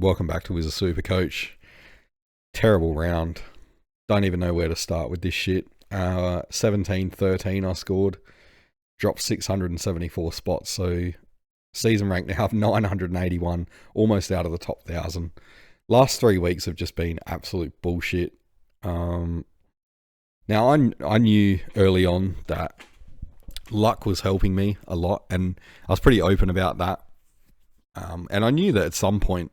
Welcome back to Wizard Supercoach. Terrible round. Don't even know where to start with this shit. 17-13 I scored. Dropped 674 spots. So season rank now 981. Almost out of the top 1,000. Last 3 weeks have just been absolute bullshit. Now I knew early on that luck was helping me a lot. And I was pretty open about that. And I knew that at some point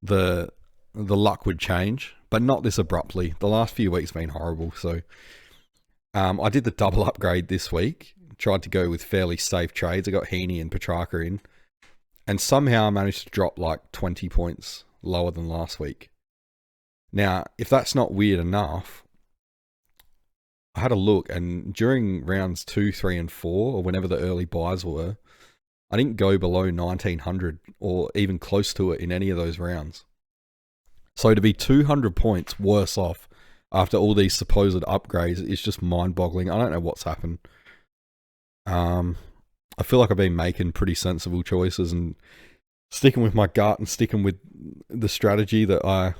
the luck would change, but not this abruptly. The last few weeks have been horrible. So I did the double upgrade this week. Tried to go with fairly safe trades. I got Heaney and Petrarca in, and somehow I managed to drop like 20 points lower than last week. Now, if that's not weird enough, I had a look, and during rounds 2, 3, and 4, or whenever the early buys were, I didn't go below 1900 or even close to it in any of those rounds. So to be 200 points worse off after all these supposed upgrades is just mind-boggling. I don't know what's happened. I feel like I've been making pretty sensible choices and sticking with my gut and sticking with the strategy that I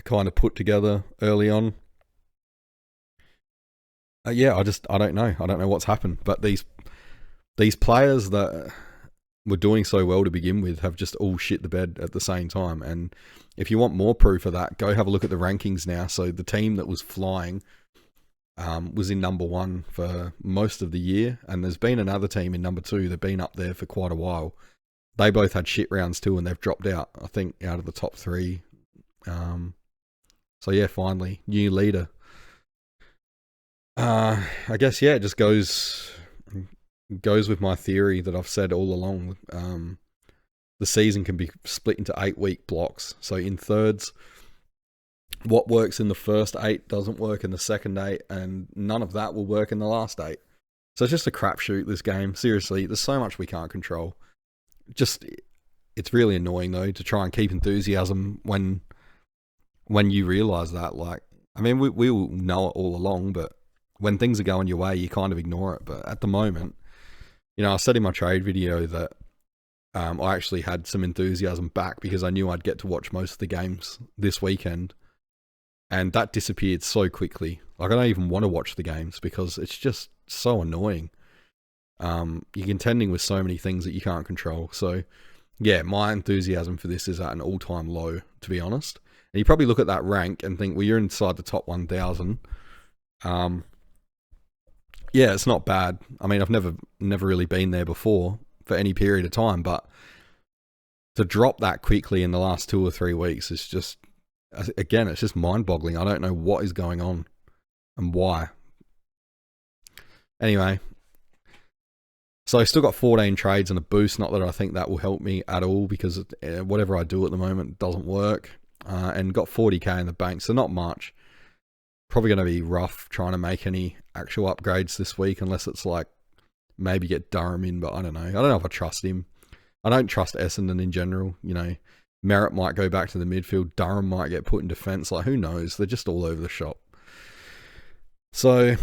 kind of put together early on. I don't know. I don't know what's happened, but these players that were doing so well to begin with have just all shit the bed at the same time. And if you want more proof of that, go have a look at the rankings now. So the team that was flying was in number 1 for most of the year, and there's been another team in number 2 that's been up there for quite a while. They both had shit rounds too, and they've dropped out, I think, out of the top 3. So yeah, finally, new leader. I guess, yeah, it just goes with my theory that I've said all along. The season can be split into 8-week blocks. So in thirds, what works in the first 8 doesn't work in the second 8, and none of that will work in the last 8. So it's just a crapshoot, this game. Seriously, there's so much we can't control. It's really annoying though to try and keep enthusiasm when you realise that. Like, I mean, we will know it all along, but when things are going your way, you kind of ignore it. But at the moment, you know, I said in my trade video that I actually had some enthusiasm back because I knew I'd get to watch most of the games this weekend. And that disappeared so quickly. Like, I don't even want to watch the games because it's just so annoying. You're contending with so many things that you can't control. So, yeah, my enthusiasm for this is at an all-time low, to be honest. And you probably look at that rank and think, well, you're inside the top 1,000. Yeah, it's not bad. I mean, I've never really been there before for any period of time, but to drop that quickly in the last 2 or 3 weeks is just, again, it's just mind-boggling. I don't know what is going on and why. Anyway, so I still got 14 trades and a boost. Not that I think that will help me at all because whatever I do at the moment doesn't work. And got 40k in the bank, so not much. Probably going to be rough trying to make any actual upgrades this week unless it's like maybe get Durham in, but I don't know. I don't know if I trust him. I don't trust Essendon in general. You know, Merritt might go back to the midfield. Durham might get put in defence. Like, who knows? They're just all over the shop. So,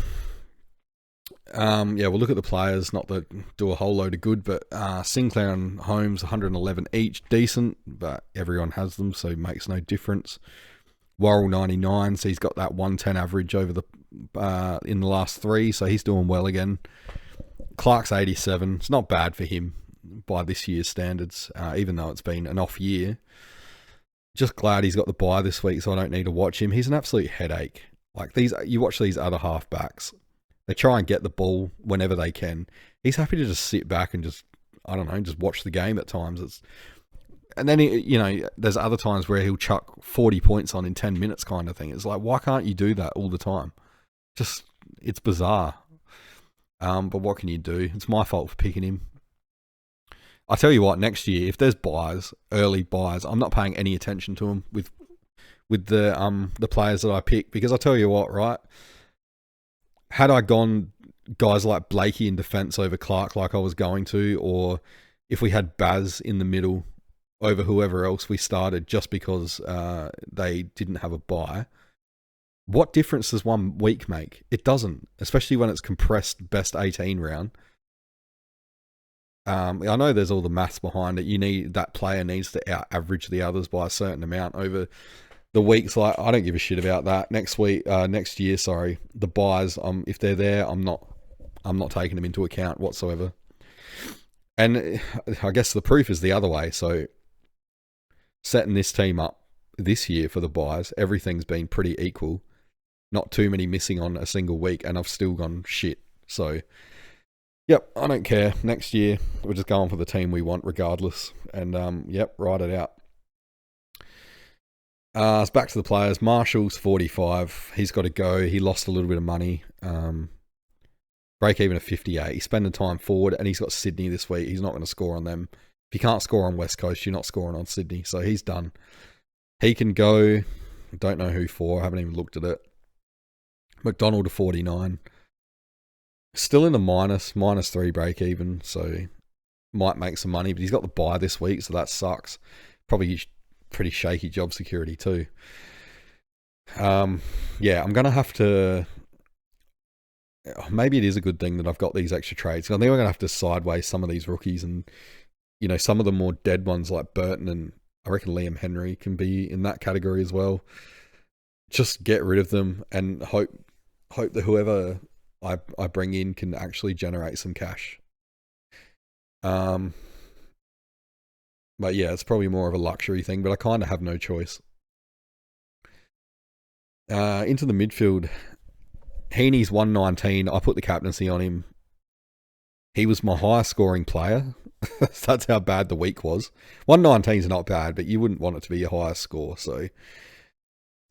yeah, we'll look at the players. Not that do a whole load of good, but Sinclair and Holmes, 111 each. Decent, but everyone has them, so it makes no difference. Worrell 99, so he's got that 110 average over the in the last 3, so he's doing well again. Clark's 87. It's not bad for him by this year's standards, even though it's been an off year. Just glad he's got the bye this week, so I don't need to watch him. He's an absolute headache. Like, you watch these other halfbacks, they try and get the ball whenever they can. He's happy to just sit back and just, I don't know, just watch the game at times. And then, there's other times where he'll chuck 40 points on in 10 minutes kind of thing. It's like, why can't you do that all the time? It's bizarre. But what can you do? It's my fault for picking him. I tell you what, next year, if there's buys, early buys, I'm not paying any attention to them with the players that I pick, because I tell you what, right? Had I gone guys like Blakey in defence over Clark like I was going to, or if we had Baz in the middle over whoever else we started just because they didn't have a bye, what difference does 1 week make? It doesn't, especially when it's compressed best 18 round. I know there's all the maths behind it. That player needs to out average the others by a certain amount over the weeks. Like, I don't give a shit about that. Next year, sorry, the buys. If they're there, I'm not taking them into account whatsoever. And I guess the proof is the other way. So setting this team up this year for the buys, everything's been pretty equal. Not too many missing on a single week, and I've still gone shit. So, yep, I don't care. Next year, we're just going for the team we want regardless. And, yep, ride it out. It's back to the players. Marshall's 45. He's got to go. He lost a little bit of money. Break even at 58. He's spending time forward, and he's got Sydney this week. He's not going to score on them. If you can't score on West Coast, you're not scoring on Sydney. So he's done. He can go. Don't know who for. I haven't even looked at it. McDonald to 49. Still in the -3 break even. So might make some money, but he's got the bye this week, so that sucks. Probably pretty shaky job security too. Yeah, I'm going to have to... Maybe it is a good thing that I've got these extra trades. I think I'm going to have to sideways some of these rookies, and some of the more dead ones like Burton, and I reckon Liam Henry can be in that category as well. Just get rid of them and hope that whoever I bring in can actually generate some cash. But yeah, it's probably more of a luxury thing, but I kind of have no choice. Into the midfield, Heaney's 119. I put the captaincy on him. He was my highest scoring player. That's how bad the week was. 119 is not bad, but you wouldn't want it to be your highest score. So,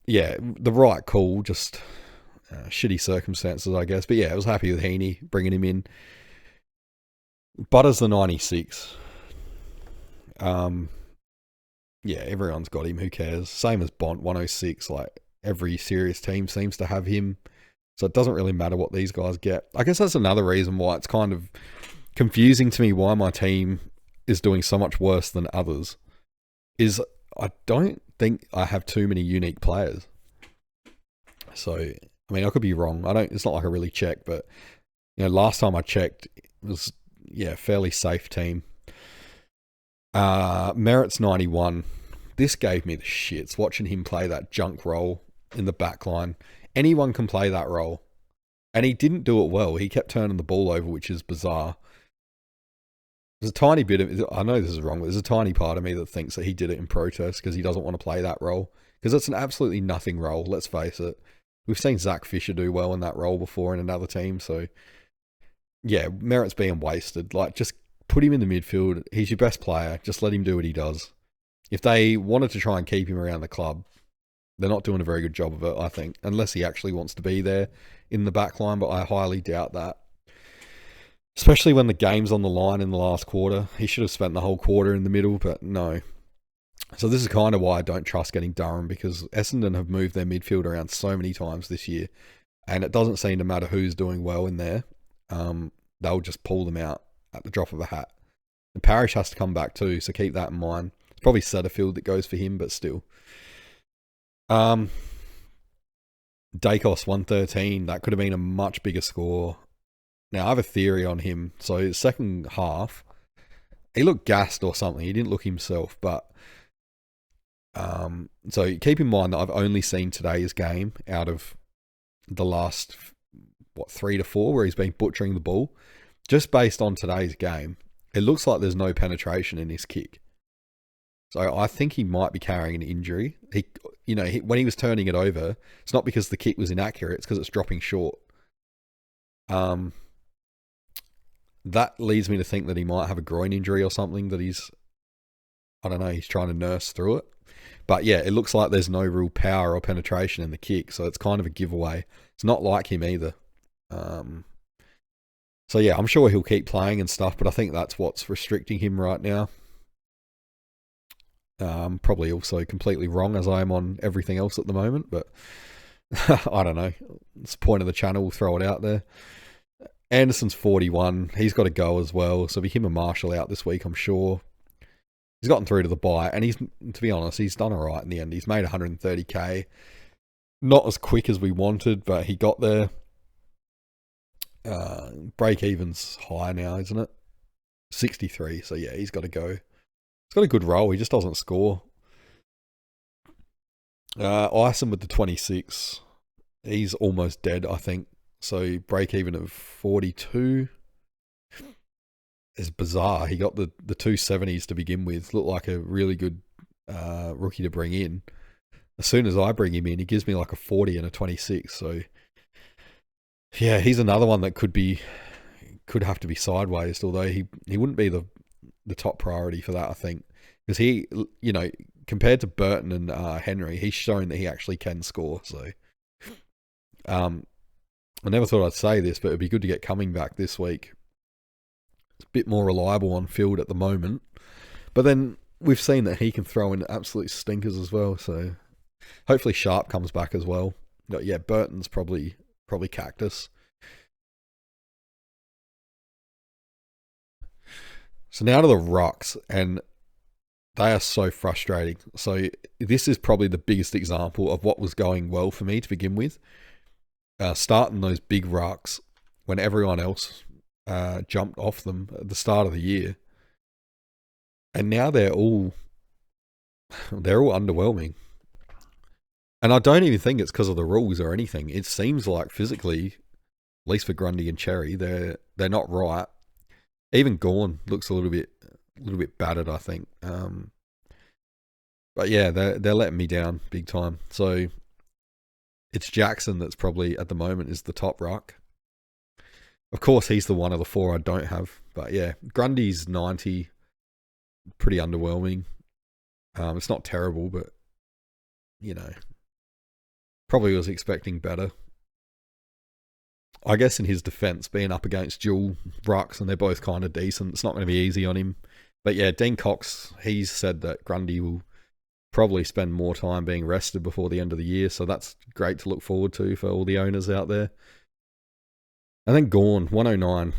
yeah, the right call, just shitty circumstances, I guess. But yeah, I was happy with Heaney, bringing him in. Butters the 96. Yeah, everyone's got him. Who cares? Same as Bont, 106. Like, every serious team seems to have him. So it doesn't really matter what these guys get. I guess that's another reason why it's kind of confusing to me why my team is doing so much worse than others. Is I don't think I have too many unique players. So, I mean, I could be wrong. It's not like I really checked, but last time I checked, it was fairly safe team. Merritt's 91. This gave me the shits watching him play that junk role in the back line. Anyone can play that role. And he didn't do it well. He kept turning the ball over, which is bizarre. There's a tiny bit of... I know this is wrong, but there's a tiny part of me that thinks that he did it in protest because he doesn't want to play that role. Because it's an absolutely nothing role, let's face it. We've seen Zach Fisher do well in that role before in another team, so... Yeah, Merritt's being wasted. Like, just put him in the midfield. He's your best player. Just let him do what he does. If they wanted to try and keep him around the club, they're not doing a very good job of it, I think. Unless he actually wants to be there in the back line, but I highly doubt that. Especially when the game's on the line in the last quarter. He should have spent the whole quarter in the middle, but no. So this is kind of why I don't trust getting Durham, because Essendon have moved their midfield around so many times this year, and it doesn't seem to matter who's doing well in there. They'll just pull them out at the drop of a hat. And Parrish has to come back too, so keep that in mind. It's probably Setterfield that goes for him, but still. Dacos 113. That could have been a much bigger score. Now, I have a theory on him. So, second half, he looked gassed or something. He didn't look himself, but... so, keep in mind that I've only seen today's game out of the last, 3 to 4, where he's been butchering the ball. Just based on today's game, it looks like there's no penetration in his kick. So, I think he might be carrying an injury. When he was turning it over, it's not because the kick was inaccurate, it's because it's dropping short. That leads me to think that he might have a groin injury or something that he's trying to nurse through it. But yeah, it looks like there's no real power or penetration in the kick, so it's kind of a giveaway. It's not like him either. So yeah, I'm sure he'll keep playing and stuff, but I think that's what's restricting him right now. Probably also completely wrong, as I am on everything else at the moment, but I don't know. It's the point of the channel, we'll throw it out there. Anderson's 41. He's got to go as well. So be him and Marshall out this week, I'm sure. He's gotten through to the bye, and to be honest, he's done all right in the end. He's made 130k. Not as quick as we wanted, but he got there. Break even's high now, isn't it? 63. So yeah, he's got to go. He's got a good role. He just doesn't score. Ison with the 26. He's almost dead, I think. So break even of 42 is bizarre. He got the 270s to begin with. Looked like a really good rookie to bring in. As soon as I bring him in, he gives me like a 40 and a 26. So yeah, he's another one that could have to be sideways. Although he wouldn't be the top priority for that, I think, because he, compared to Burton and Henry, he's shown that he actually can score. So I never thought I'd say this, but it'd be good to get Cumming back this week. It's a bit more reliable on field at the moment. But then we've seen that he can throw in absolute stinkers as well. So hopefully Sharp comes back as well. But yeah, Burton's probably cactus. So now to the Rucks, and they are so frustrating. So this is probably the biggest example of what was going well for me to begin with. Starting those big Rucks when everyone else jumped off them at the start of the year. And now they're all underwhelming. And I don't even think it's because of the rules or anything. It seems like physically, at least for Grundy and Cherry, they're not right. Even Gawn looks a little bit battered, I think. But yeah, they're letting me down big time. So it's Jackson that's probably at the moment is the top ruck. Of course, he's the one of the four I don't have. But yeah, Grundy's 90, pretty underwhelming. It's not terrible, but probably was expecting better. I guess in his defence, being up against dual rucks and they're both kind of decent, it's not going to be easy on him. But yeah, Dean Cox, he's said that Grundy will probably spend more time being rested before the end of the year, so that's great to look forward to for all the owners out there. And then Gawn, 109.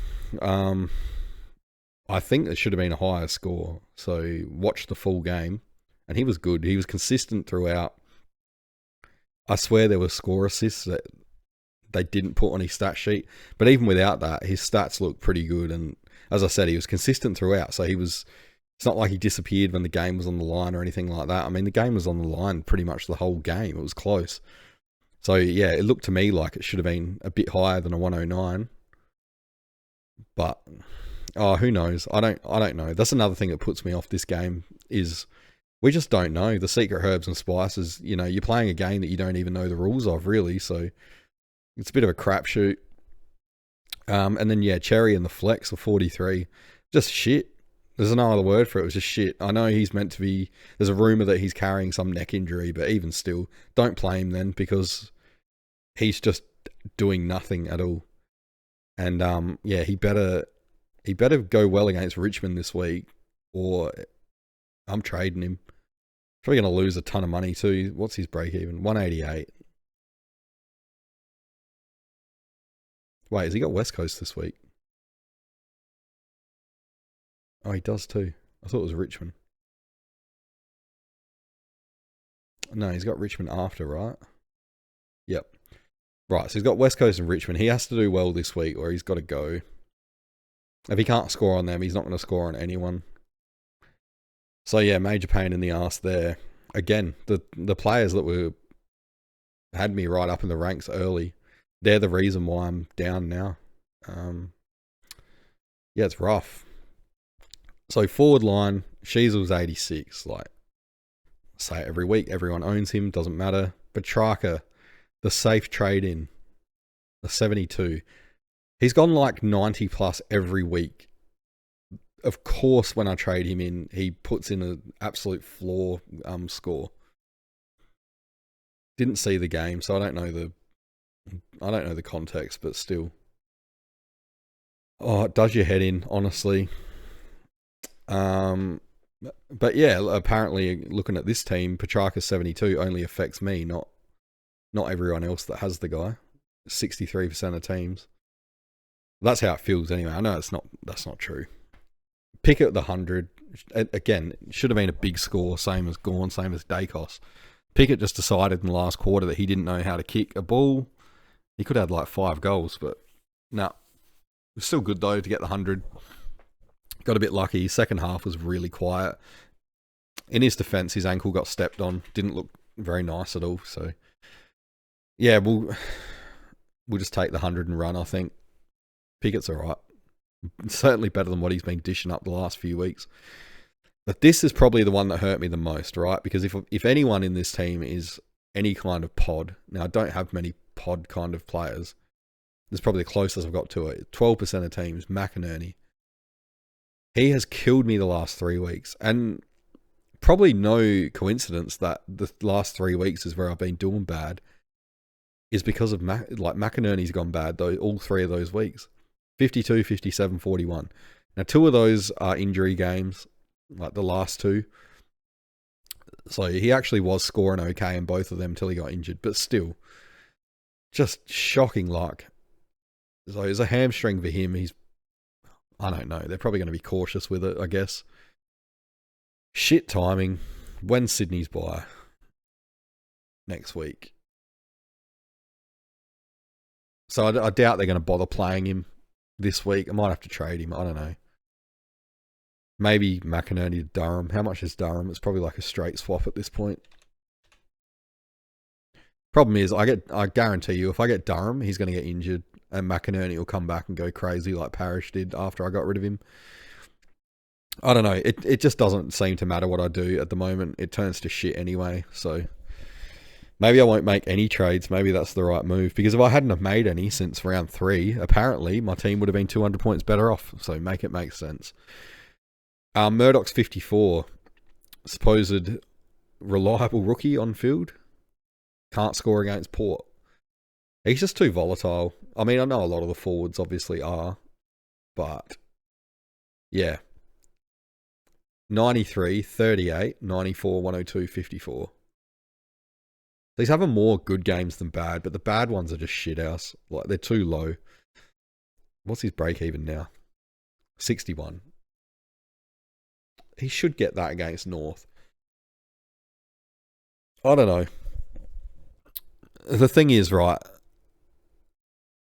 I think it should have been a higher score, so watch the full game. And he was good. He was consistent throughout. I swear there were score assists that they didn't put on his stat sheet. But even without that, his stats looked pretty good. And as I said, he was consistent throughout. So it's not like he disappeared when the game was on the line or anything like that. I mean, the game was on the line pretty much the whole game. It was close. So yeah, it looked to me like it should have been a bit higher than a 109. But who knows? I don't know. That's another thing that puts me off this game is we just don't know. The secret herbs and spices, you're playing a game that you don't even know the rules of, really. So it's a bit of a crapshoot. And then, yeah, Cherry and the flex of 43. Just shit. There's no other word for it. It was just shit. I know he's meant to be... There's a rumour that he's carrying some neck injury, but even still, don't play him then because he's just doing nothing at all. And, yeah, he better go well against Richmond this week or I'm trading him. Probably going to lose a ton of money too. What's his break even? 188. Wait, has he got West Coast this week? Oh, he does too. I thought it was Richmond. No, he's got Richmond after, right? Yep. Right, so he's got West Coast and Richmond. He has to do well this week or he's got to go. If he can't score on them, he's not going to score on anyone. So yeah, major pain in the arse there. Again, the players that had me right up in the ranks early, they're the reason why I'm down now. Yeah, it's rough. So forward line, Sheasel's 86. Like, say it every week, everyone owns him, doesn't matter. Petrarca, the safe trade-in, the 72. He's gone like 90 plus every week. Of course, when I trade him in, he puts in an absolute floor score. Didn't see the game, so I don't know the context, but still. Oh, it does your head in, honestly. But yeah, apparently looking at this team, Petrarca 72 only affects me, not everyone else that has the guy. 63% of teams. That's how it feels anyway. I know that's not true. Pick at the 100. Again, it should have been a big score, same as Gawn, same as Dacos. Pickett just decided in the last quarter that he didn't know how to kick a ball. He could have had like 5 goals, but no. It was still good though to get the 100. Got a bit lucky. Second half was really quiet. In his defence, his ankle got stepped on. Didn't look very nice at all. So, yeah, we'll just take the 100 and run, I think. Pickett's all right. Certainly better than what he's been dishing up the last few weeks. But this is probably the one that hurt me the most, right? Because if anyone in this team is any kind of pod, now I don't have many pod kind of players. This is probably the closest I've got to it. 12% of teams, McInerney. He has killed me the last 3 weeks. And probably no coincidence that the last 3 weeks is where I've been doing bad. Is because of McInerney's gone bad though all 3 of those weeks. 52, 57, 41. Now 2 of those are injury games, like the last 2. So he actually was scoring okay in both of them until he got injured, but still, just shocking luck. So it's a hamstring for him. I don't know. They're probably going to be cautious with it, I guess. Shit timing. When's Sydney's bye? Next week. So I doubt they're going to bother playing him this week. I might have to trade him. I don't know. Maybe McInerney to Durham. How much is Durham? It's probably like a straight swap at this point. Problem is, I guarantee you, if I get Durham, he's going to get injured, and McInerney will come back and go crazy like Parrish did after I got rid of him. I don't know. It just doesn't seem to matter what I do at the moment. It turns to shit anyway. So maybe I won't make any trades. Maybe that's the right move. Because if I hadn't have made any since round 3, apparently my team would have been 200 points better off. So make it make sense. Murdoch's 54. Supposed reliable rookie on field. Can't score against Port. He's just too volatile. I mean, I know a lot of the forwards obviously are. But yeah. 93, 38, 94, 102, 54. He's having more good games than bad, but the bad ones are just shithouse. Like, they're too low. What's his break even now? 61. He should get that against North. I don't know. The thing is, right,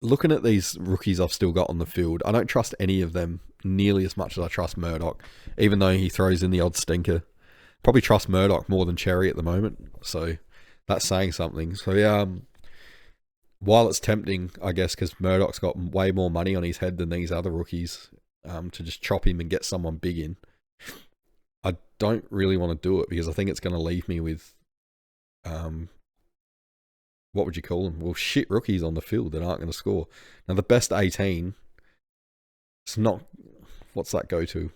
looking at these rookies I've still got on the field, I don't trust any of them nearly as much as I trust Murdoch, even though he throws in the odd stinker. Probably trust Murdoch more than Cherry at the moment, so that's saying something. So yeah, while it's tempting, I guess, because Murdoch's got way more money on his head than these other rookies, to just chop him and get someone big in, I don't really want to do it because I think it's going to leave me with, what would you call them? Well, shit rookies on the field that aren't going to score. Now, the best 18, it's not, what's that go to?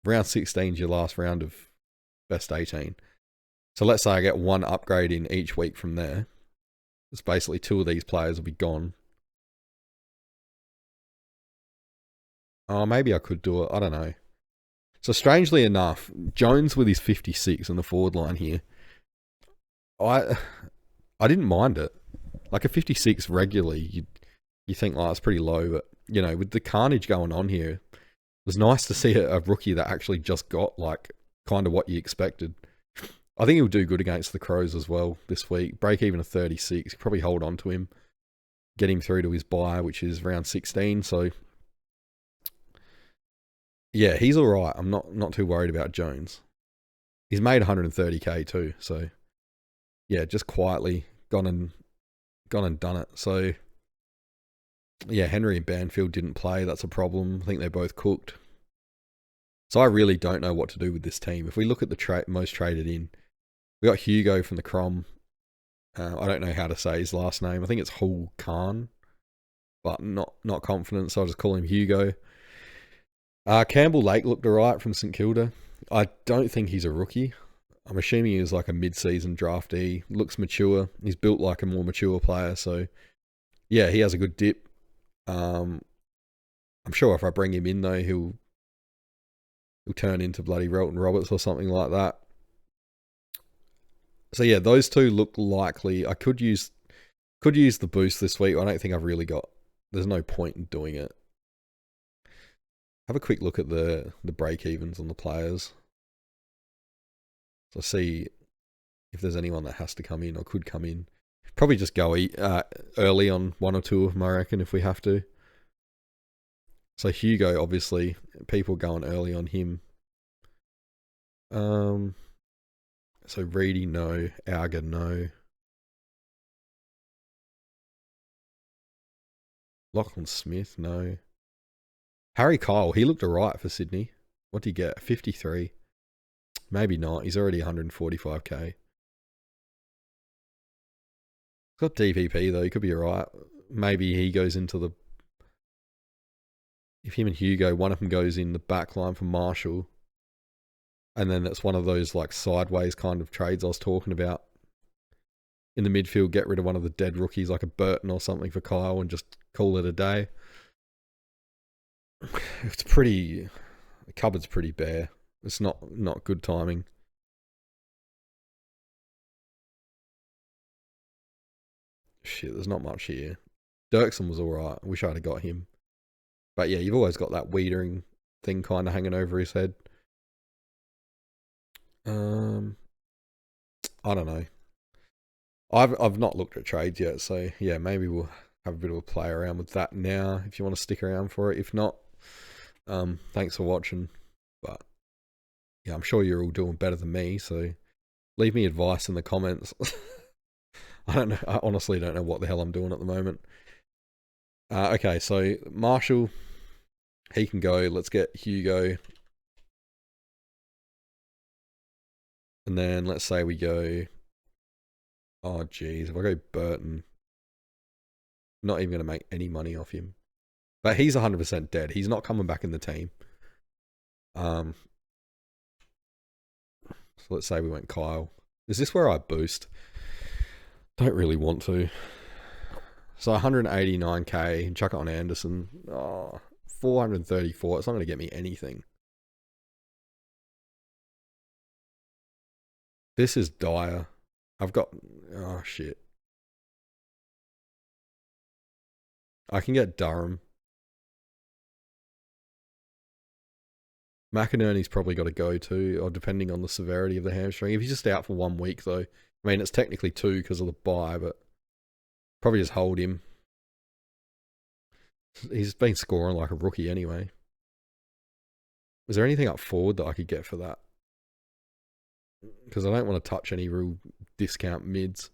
Round 16 is your last round of best 18. So let's say I get one upgrade in each week from there. It's basically 2 of these players will be gone. Oh, maybe I could do it. I don't know. So strangely enough, Jones with his 56 in the forward line here, I didn't mind it. Like a 56 regularly, you think, oh, it's pretty low, but you know, with the carnage going on here, it was nice to see a rookie that actually just got like kind of what you expected. I think he'll do good against the Crows as well this week. Break even of 36. Probably hold on to him, get him through to his bye, which is round 16. So yeah, he's all right. I'm not too worried about Jones. He's made 130k too. So yeah, just quietly gone and done it. So yeah, Henry and Banfield didn't play. That's a problem. I think they're both cooked. So I really don't know what to do with this team. If we look at the most traded in, we got Hugo from the Crom. I don't know how to say his last name. I think it's Hull Khan, but not confident, so I'll just call him Hugo. Campbell Lake looked alright from St Kilda. I don't think he's a rookie. I'm assuming he was like a mid-season draftee. Looks mature. He's built like a more mature player, so yeah, he has a good dip. I'm sure if I bring him in though, he'll turn into bloody Relton Roberts or something like that. So yeah, those 2 look likely. I could use the boost this week. I don't think I've really got. There's no point in doing it. Have a quick look at the break evens on the players. So see if there's anyone that has to come in or could come in. Probably just go early on 1 or 2 of them, I reckon, if we have to. So Hugo, obviously, people going early on him. So Reedy, no. Auger, no. Lachlan Smith, no. Harry Kyle, he looked alright for Sydney. What did he get? 53. Maybe not. He's already 145k. He's got DPP though. He could be alright. Maybe he goes into the. If him and Hugo, one of them goes in the back line for Marshall, and then that's one of those like sideways kind of trades I was talking about. In the midfield, get rid of one of the dead rookies like a Burton or something for Kyle and just call it a day. It's pretty. The cupboard's pretty bare. It's not good timing. Shit, there's not much here. Dirksen was alright. I wish I'd have got him. But yeah, you've always got that Wiedering thing kind of hanging over his head. I don't know. I've not looked at trades yet, so yeah, maybe we'll have a bit of a play around with that now if you want to stick around for it. If not, thanks for watching. But yeah, I'm sure you're all doing better than me, so leave me advice in the comments. I don't know. I honestly don't know what the hell I'm doing at the moment. Okay, so Marshall, he can go. Let's get Hugo. And then let's say we go. Oh, geez. If I go Burton, not even going to make any money off him. But he's 100% dead. He's not coming back in the team. So let's say we went Kyle. Is this where I boost? Don't really want to. So 189k, chuck it on Anderson. Oh, 434. It's not going to get me anything. This is dire. I've got... Oh, shit. I can get Durham. McInerney's probably got to go too, or depending on the severity of the hamstring. If he's just out for 1 week, though. I mean, it's technically 2 because of the bye, but probably just hold him. He's been scoring like a rookie anyway. Is there anything up forward that I could get for that? Because I don't want to touch any real discount mids.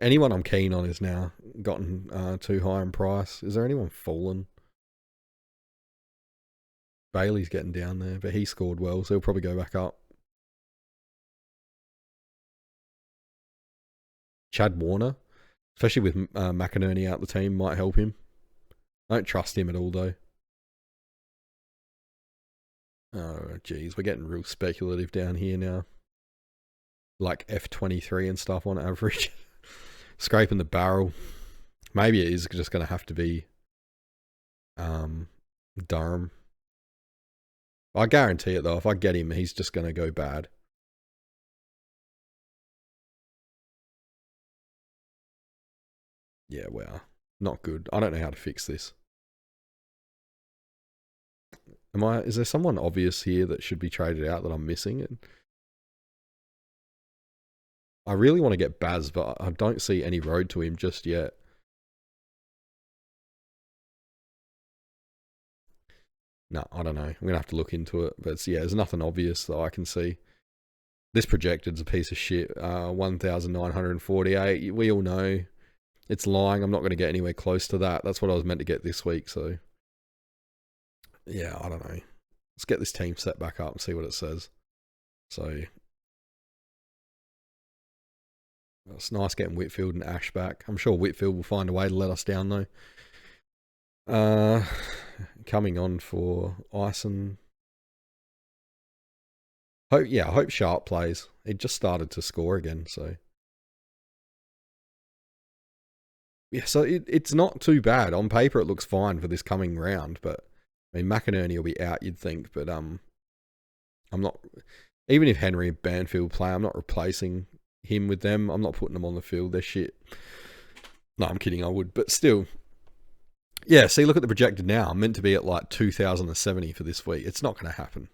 Anyone I'm keen on is now gotten too high in price. Is there anyone fallen? Bailey's getting down there, but he scored well, so he'll probably go back up. Chad Warner, especially with McInerney out the team, might help him. I don't trust him at all, though. Oh, geez, we're getting real speculative down here now. Like F23 and stuff on average. Scraping the barrel. Maybe it is just going to have to be Durham. I guarantee it, though. If I get him, he's just going to go bad. Yeah, well, not good. I don't know how to fix this. Is there someone obvious here that should be traded out that I'm missing? I really want to get Baz, but I don't see any road to him just yet. No, I don't know. I'm going to have to look into it. But yeah, there's nothing obvious that I can see. This projected's a piece of shit. 1,948. We all know it's lying. I'm not going to get anywhere close to that. That's what I was meant to get this week. So yeah, I don't know. Let's get this team set back up and see what it says. So it's nice getting Whitfield and Ash back. I'm sure Whitfield will find a way to let us down, though. Coming on for Ison. I hope Sharp plays. He just started to score again, so yeah. So it's not too bad on paper. It looks fine for this coming round, but I mean McInerney will be out, you'd think, but I'm not. Even if Henry and Banfield play, I'm not replacing him with them. I'm not putting them on the field. They're shit. No, I'm kidding. I would, but still. Yeah, see, look at the projected now. I'm meant to be at like 2,070 for this week. It's not going to happen.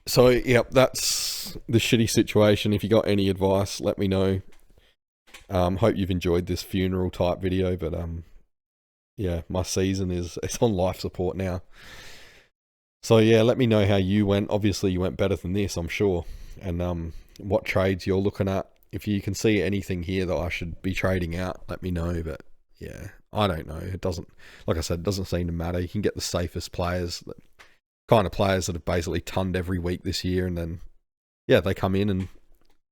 So, yep, that's the shitty situation. If you got any advice, let me know. Hope you've enjoyed this funeral type video, but yeah, my season it's on life support now. So yeah, let me know how you went. Obviously, you went better than this, I'm sure. And what trades you're looking at. If you can see anything here that I should be trading out, let me know. But yeah, I don't know. It doesn't, like I said, it doesn't seem to matter. You can get the safest players, kind of players that have basically tonned every week this year, and then yeah, they come in and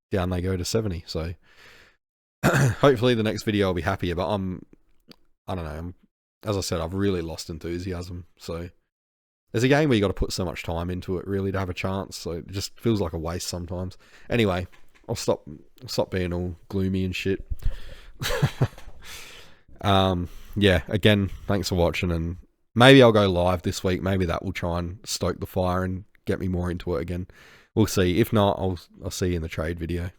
down they go to 70. So hopefully the next video I'll be happier. But I don't know. As I said, I've really lost enthusiasm. So there's a game where you got to put so much time into it really to have a chance. So it just feels like a waste sometimes. Anyway, I'll stop being all gloomy and shit. Yeah, again, thanks for watching, and maybe I'll go live this week. Maybe that will try and stoke the fire and get me more into it again. We'll see. If not, I'll see you in the trade video.